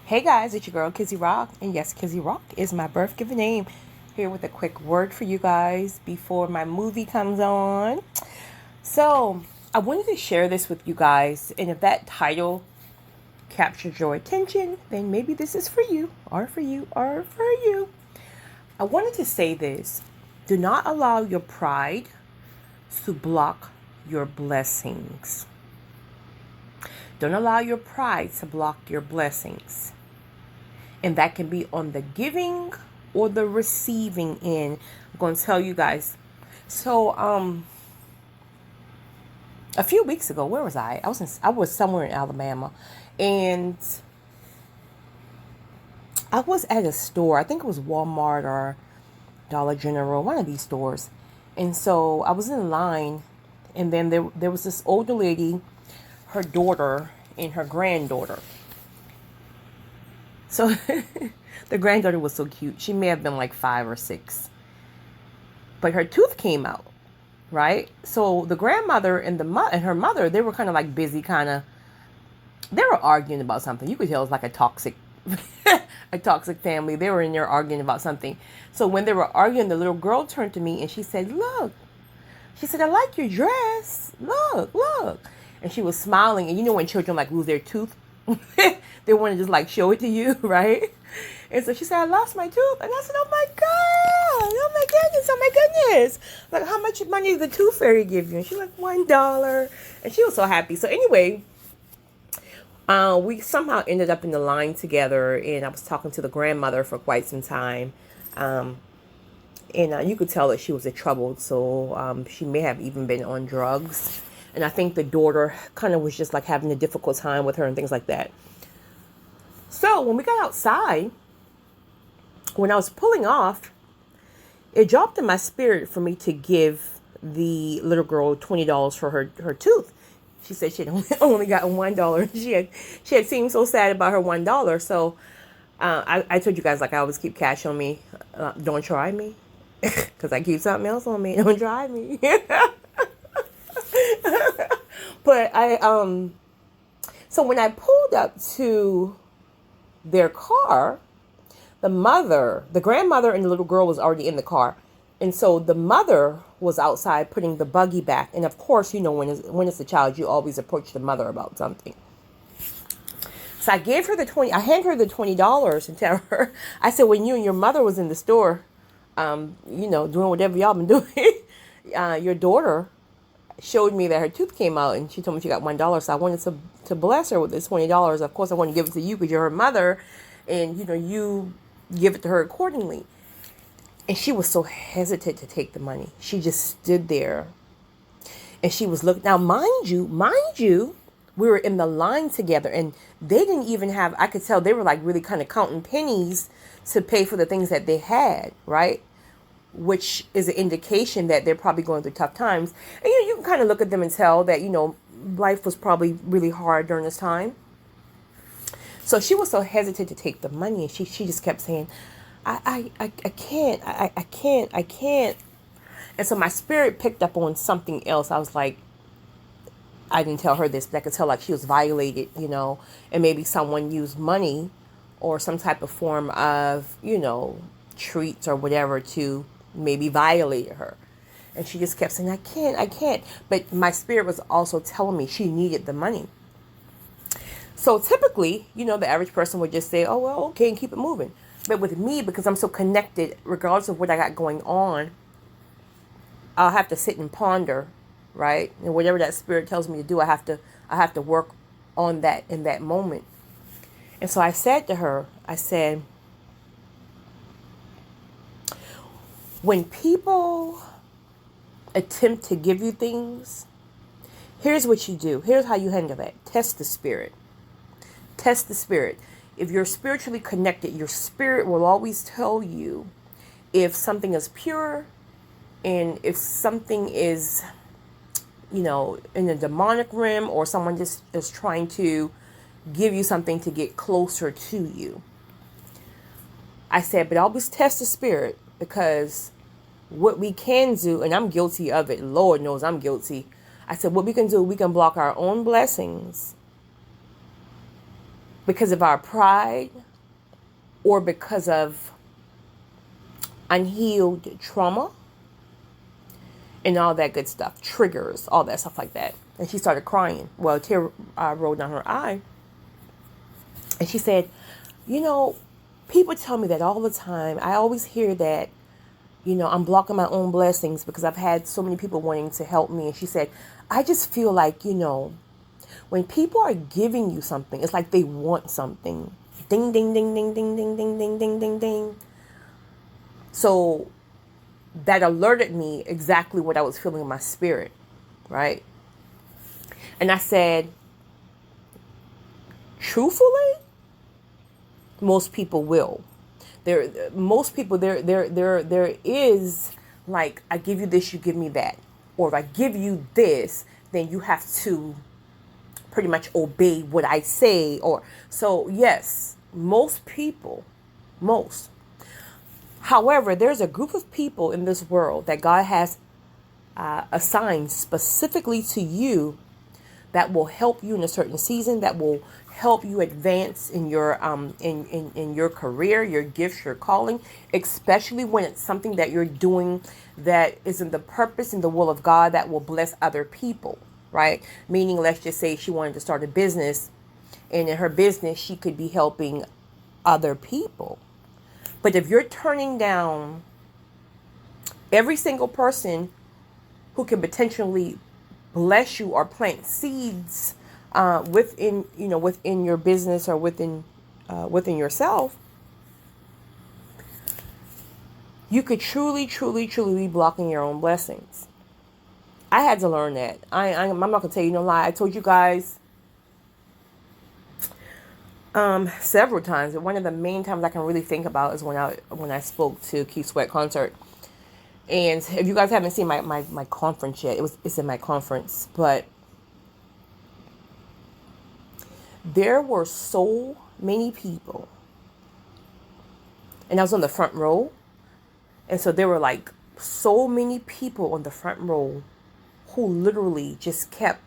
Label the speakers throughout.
Speaker 1: Hey guys, it's your girl Kizzy Rock, and yes, Kizzy Rock is my birth given name. Here with a quick word for you guys before my movie comes on. So, I wanted to share this with you guys, and if that title captures your attention, then maybe this is for you, or for you, or for you. I wanted to say this: do not allow your pride to block your blessings. Don't allow your pride to block your blessings. And that can be on the giving or the receiving end. I'm going to tell you guys. So, a few weeks ago, where was I? I was somewhere in Alabama, and I was at a store. I think it was Walmart or Dollar General, one of these stores. And so I was in line, and then there was this older lady, her daughter, and her granddaughter. So the granddaughter was so cute. She may have been like 5 or 6. But her tooth came out, right? So the grandmother and her mother, they were kind of like busy, they were arguing about something. You could tell it was like a toxic a toxic family. They were in there arguing about something. So when they were arguing, the little girl turned to me and she said, "Look." She said, "I like your dress. Look, look." And she was smiling. And you know when children like lose their tooth, they want to just like show it to you, right? And so she said, "I lost my tooth." And I said, "Oh my God. Oh my goodness. Oh my goodness. Like, how much money did the tooth fairy give you?" And she's like, $1. And she was so happy. So anyway, we somehow ended up in the line together. And I was talking to the grandmother for quite some time. And you could tell that she was in trouble. So she may have even been on drugs. And I think the daughter kind of was just like having a difficult time with her and things like that. So when we got outside, when I was pulling off, it dropped in my spirit for me to give the little girl $20 for her tooth. She said she had only gotten $1. She had seemed so sad about her $1. So I told you guys, like, I always keep cash on me. Don't try me, because I keep something else on me. Don't try me. But so when I pulled up to their car, the grandmother and the little girl was already in the car. And so the mother was outside putting the buggy back. And of course, you know, when it's a child, you always approach the mother about something. So I gave her I handed her the $20 and tell her, I said, when you and your mother was in the store, doing whatever y'all been doing, your daughter showed me that her tooth came out, and she told me she got $1. So I wanted to bless her with this $20. Of course, I want to give it to you because you're her mother, and you give it to her accordingly. And she was so hesitant to take the money. She just stood there, and she was looking. Now, mind you, we were in the line together, and they didn't even have. I could tell they were like really kind of counting pennies to pay for the things that they had, right? Which is an indication that they're probably going through tough times. And you can kind of look at them and tell that, life was probably really hard during this time. So she was so hesitant to take the money, and she just kept saying, I can't. And so my spirit picked up on something else. I was like, I didn't tell her this, but I could tell like she was violated, and maybe someone used money or some type of form of, treats or whatever to maybe violate her. And she just kept saying, I can't. But my spirit was also telling me she needed the money. So typically, the average person would just say, oh, well, okay, and keep it moving. But with me, because I'm so connected, regardless of what I got going on, I'll have to sit and ponder, right? And whatever that spirit tells me to do, I have to work on that in that moment. And so I said to her, I said, when people attempt to give you things, here's what you do. Here's how you handle that. Test the spirit. Test the spirit. If you're spiritually connected, your spirit will always tell you if something is pure, and if something is, in a demonic realm, or someone just is trying to give you something to get closer to you. I said, but always test the spirit, because what we can do, and I'm guilty of it, Lord knows I'm guilty. I said, what we can do, we can block our own blessings because of our pride or because of unhealed trauma and all that good stuff, triggers, all that stuff like that. And she started crying. Well, a tear rolled down her eye. And she said, you know, people tell me that all the time. I always hear that, you know, I'm blocking my own blessings because I've had so many people wanting to help me. And she said, I just feel like, you know, when people are giving you something, it's like they want something. Ding, ding, ding, ding, ding, ding, ding, ding, ding, ding, ding. So that alerted me exactly what I was feeling in my spirit, right? And I said, truthfully, most people will. There is like, I give you this, you give me that. Or if I give you this, then you have to pretty much obey what I say. Or so yes, most people, most. However, there's a group of people in this world that God has assigned specifically to you that will help you in a certain season, that will help you advance in your in your career, your gifts, your calling, especially when it's something that you're doing that is in the purpose and the will of God that will bless other people, right? Meaning, let's just say she wanted to start a business, and in her business, she could be helping other people. But if you're turning down every single person who can potentially bless you or plant seeds within your business or within yourself, you could truly be blocking your own blessings. I had to learn that. I'm not gonna tell you no lie. I told you guys several times, but one of the main times I can really think about is when I spoke to Keith Sweat concert. And if you guys haven't seen my conference yet, it's in my conference, but there were so many people, and I was on the front row, and so there were like so many people on the front row who literally just kept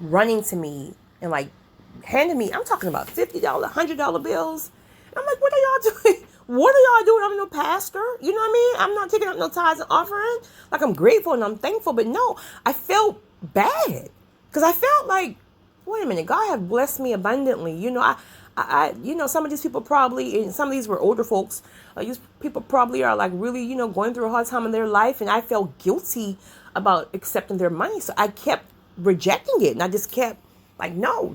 Speaker 1: running to me and like handing me, I'm talking about $50, $100 bills. And I'm like, what are y'all doing? What are y'all doing? I'm no pastor. You know what I mean? I'm not taking up no tithes and offering. Like, I'm grateful and I'm thankful, but no, I felt bad because I felt like, wait a minute, God has blessed me abundantly. You know, I some of these people probably, and some of these were older folks. These people probably are like really, you know, going through a hard time in their life, and I felt guilty about accepting their money, so I kept rejecting it, and I just kept like, no.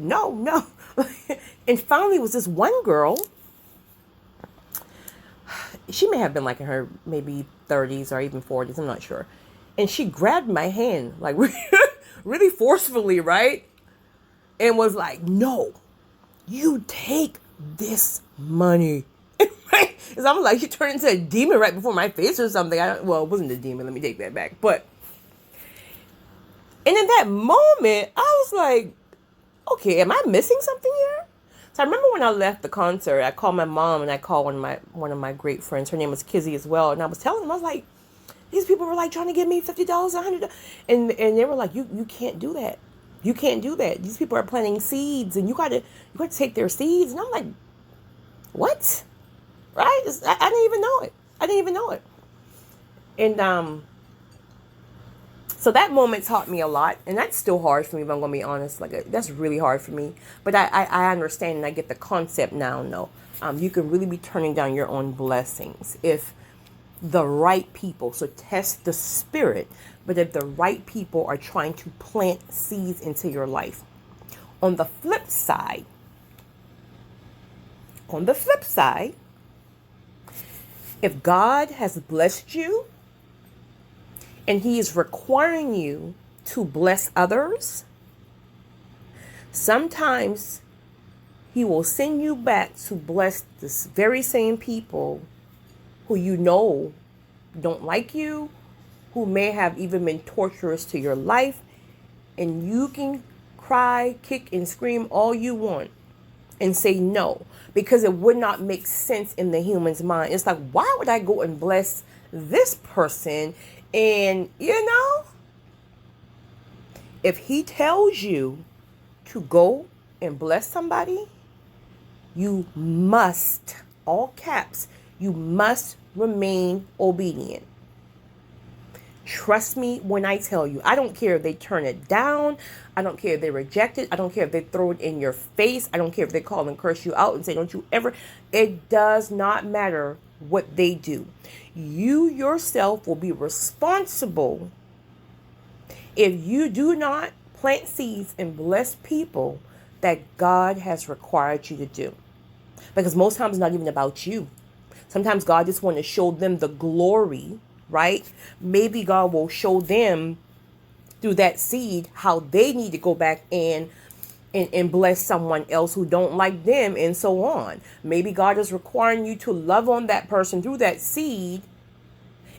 Speaker 1: And finally, it was this one girl. She may have been like in her maybe 30s or even 40s, I'm not sure. And she grabbed my hand like really forcefully, right? And was like, no, you take this money. Right? Because I'm like, you turned into a demon right before my face or something. Well, it wasn't a demon. Let me take that back. But, and in that moment, I was like, okay, am I missing something here? So I remember when I left the concert, I called my mom and I called one of my great friends. Her name was Kizzy as well. And I was telling them, I was like, these people were like trying to give me $50, $100. And they were like, you can't do that. You can't do that. These people are planting seeds and you got to take their seeds. And I'm like, what? Right? I didn't even know it. And so that moment taught me a lot, and that's still hard for me, if I'm going to be honest. Like, that's really hard for me. But I understand and I get the concept now. No, you can really be turning down your own blessings if the right people, so test the spirit, but if the right people are trying to plant seeds into your life. On the flip side, if God has blessed you, and he is requiring you to bless others, sometimes he will send you back to bless this very same people who you know don't like you, who may have even been torturous to your life. And you can cry, kick, and scream all you want and say no, because it would not make sense in the human's mind. It's like, why would I go and bless this person? And, you know, if he tells you to go and bless somebody, you must, all caps, you must remain obedient. Trust me when I tell you. I don't care if they turn it down. I don't care if they reject it. I don't care if they throw it in your face. I don't care if they call and curse you out and say, don't you ever. It does not matter what they do. You yourself will be responsible if you do not plant seeds and bless people that God has required you to do. Because most times it's not even about you. Sometimes God just wants to show them the glory, right? Maybe God will show them through that seed how they need to go back and bless someone else who don't like them, and so on. Maybe God is requiring you to love on that person through that seed,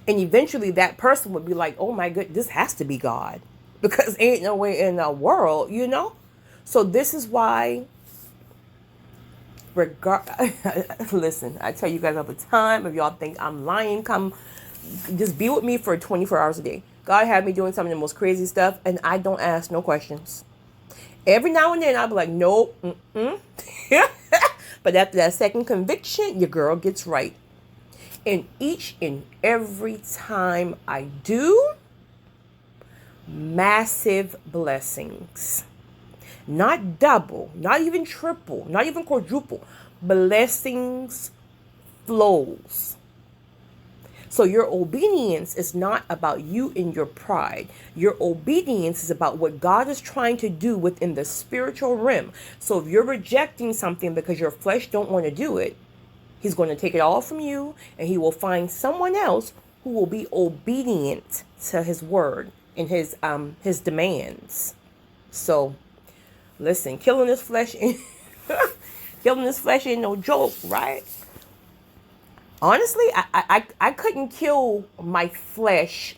Speaker 1: and eventually that person would be like, oh my goodness, this has to be God, because ain't no way in the world, you know? So this is why, listen, I tell you guys all the time, if y'all think I'm lying, come just be with me for 24 hours a day. God had me doing some of the most crazy stuff, and I don't ask no questions. Every now and then I'll be like, nope. But after that second conviction, your girl gets right. And each and every time I do, massive blessings. Not double, not even triple, not even quadruple. Blessings flows. So your obedience is not about you and your pride. Your obedience is about what God is trying to do within the spiritual realm. So if you're rejecting something because your flesh don't want to do it, he's going to take it all from you, and he will find someone else who will be obedient to his word and his demands. So listen, killing this flesh ain't no joke, right? Honestly, I couldn't kill my flesh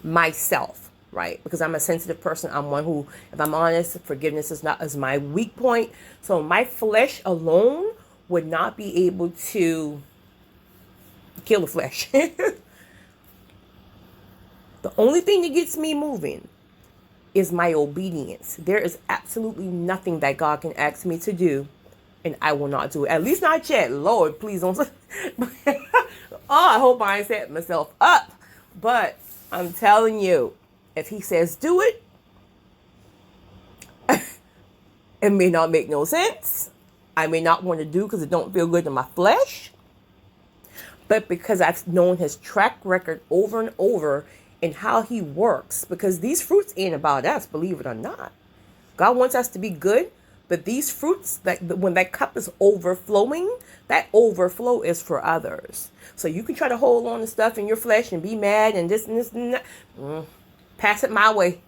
Speaker 1: myself, right? Because I'm a sensitive person. I'm one who, if I'm honest, forgiveness is my weak point. So my flesh alone would not be able to kill the flesh. The only thing that gets me moving is my obedience. There is absolutely nothing that God can ask me to do and I will not do it. At least not yet. Lord, please don't. I hope I ain't set myself up. But I'm telling you, if he says do it, it may not make no sense. I may not want to do because it don't feel good to my flesh. But because I've known his track record over and over and how he works. Because these fruits ain't about us, believe it or not. God wants us to be good. But these fruits, when that cup is overflowing, that overflow is for others. So you can try to hold on to stuff in your flesh and be mad and this and this and that. Pass it my way.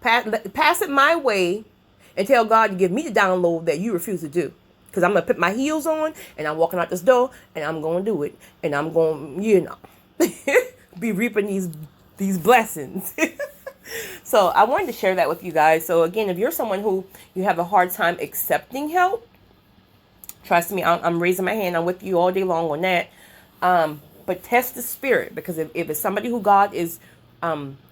Speaker 1: Pass it my way and tell God to give me the download that you refuse to do. Because I'm going to put my heels on and I'm walking out this door and I'm going to do it. And I'm going, be reaping these blessings. So I wanted to share that with you guys. So again, if you're someone who you have a hard time accepting help, trust me, I'm raising my hand. I'm with you all day long on that. But test the spirit, because if it's somebody who God is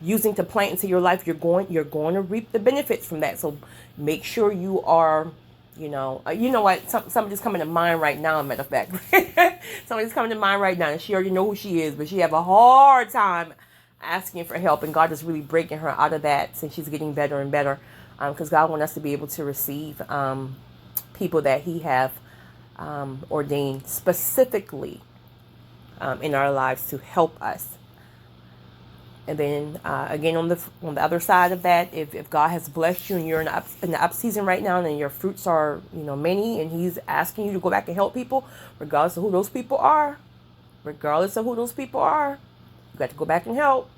Speaker 1: using to plant into your life, you're going to reap the benefits from that. So make sure you are, you know what? Somebody's coming to mind right now. Matter of fact, somebody's coming to mind right now, and she already know who she is, but she have a hard time asking for help, and God is really breaking her out of that since she's getting better and better, because God wants us to be able to receive people that he have ordained specifically in our lives to help us. And then again, on the other side of that, if God has blessed you and you're in the up season right now, and your fruits are many, and he's asking you to go back and help people, regardless of who those people are, you got to go back and help.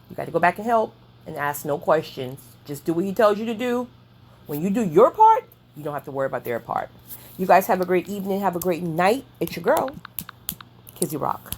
Speaker 1: You got to go back and help and ask no questions. Just do what he tells you to do. When you do your part, you don't have to worry about their part. You guys have a great evening. Have a great night. It's your girl, Kizzy Rock.